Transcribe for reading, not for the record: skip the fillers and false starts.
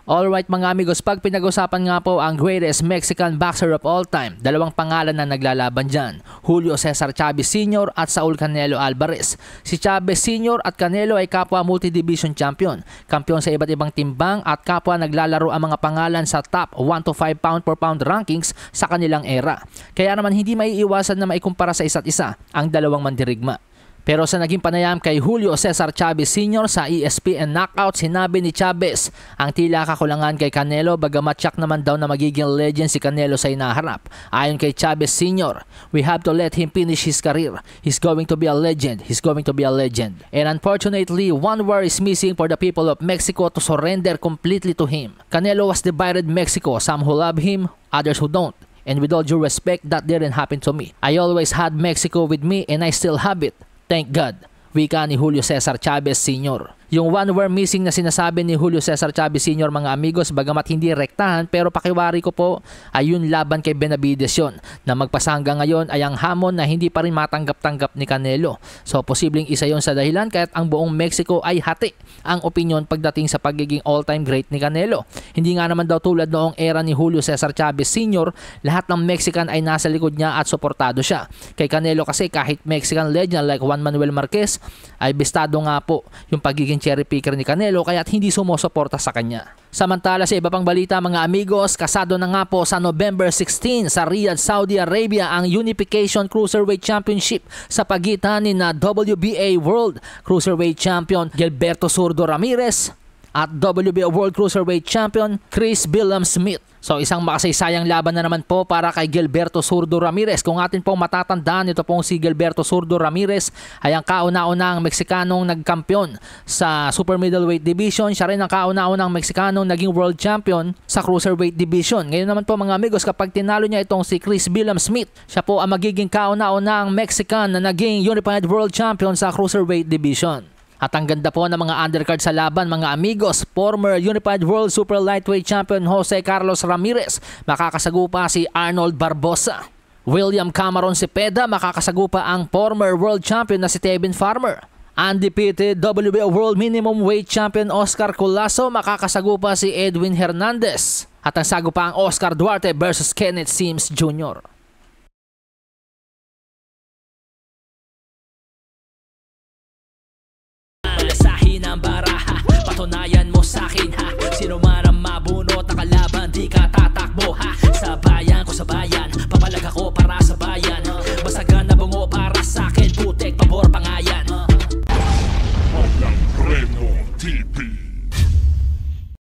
Alright mga amigos, pag pinag-usapan nga po ang greatest Mexican boxer of all time, dalawang pangalan na naglalaban dyan, Julio Cesar Chavez Sr. at Saul Canelo Alvarez. Si Chavez Sr. at Canelo ay kapwa multi-division champion, kampiyon sa iba't ibang timbang at kapwa naglalaro ang mga pangalan sa top 1 to 5 pound per pound rankings sa kanilang era. Kaya naman hindi maiiwasan na maikumpara sa isa't isa ang dalawang mandirigma. Pero sa naging panayam kay Julio Cesar Chavez Sr. sa ESPN Knockout, sinabi ni Chavez ang tila kakulangan kay Canelo bagamat tiyak naman daw na magiging legend si Canelo sa inaharap. Ayon kay Chavez Sr., we have to let him finish his career. He's going to be a legend. He's going to be a legend. And unfortunately, one word is missing for the people of Mexico to surrender completely to him. Canelo has divided Mexico, some who love him, others who don't. And with all due respect, that didn't happen to me. I always had Mexico with me and I still have it. Thank God, wika ni Julio Cesar Chavez Sr. Yung one word missing na sinasabi ni Julio Cesar Chavez Sr. mga amigos, bagamat hindi rektahan pero pakiwari ko po ay yun laban kay Benavides yun, na magpasa hanggang ngayon ay ang hamon na hindi pa rin matanggap-tanggap ni Canelo. So posibleng isa yon sa dahilan kahit ang buong Mexico ay hati ang opinyon pagdating sa pagiging all-time great ni Canelo. Hindi nga naman daw tulad noong era ni Julio Cesar Chavez Sr., lahat ng Mexican ay nasa likod niya at suportado siya. Kay Canelo kasi kahit Mexican legend like Juan Manuel Marquez ay bistado nga po yung pagiging cherry picker ni Canelo kaya't hindi sumusuporta sa kanya. Samantala sa iba pang balita mga amigos, kasado na nga po sa November 16 sa Riyadh, Saudi Arabia ang Unification Cruiserweight Championship sa pagitan ni na WBA World Cruiserweight Champion Gilberto Zurdo Ramirez at WBA World Cruiserweight Champion Chris Billam-Smith. So isang makasaysayang laban na naman po para kay Gilberto Zurdo Ramirez. Kung atin pong matatandaan, ito pong si Gilberto Zurdo Ramirez ay ang kauna-unang Meksikanong nagkampiyon sa Super Middleweight Division. Siya rin ang kauna-unang Meksikanong naging World Champion sa Cruiserweight Division. Ngayon naman po mga amigos, kapag tinalo niya itong si Chris Billam-Smith, siya po ang magiging kauna-unang Mexican na naging Unified World Champion sa Cruiserweight Division. At ang ganda po ng mga undercard sa laban mga amigos, former Unified World Super Lightweight Champion Jose Carlos Ramirez, makakasagupa si Arnold Barbosa. William Cameron Cepeda, makakasagupa ang former World Champion na si Tevin Farmer. Undefeated WBO World Minimum Weight Champion Oscar Colasso, makakasagupa si Edwin Hernandez. At ang sagupa ang Oscar Duarte versus Kenneth Sims Jr. Ng baraha, patunayan mo sa'kin ha.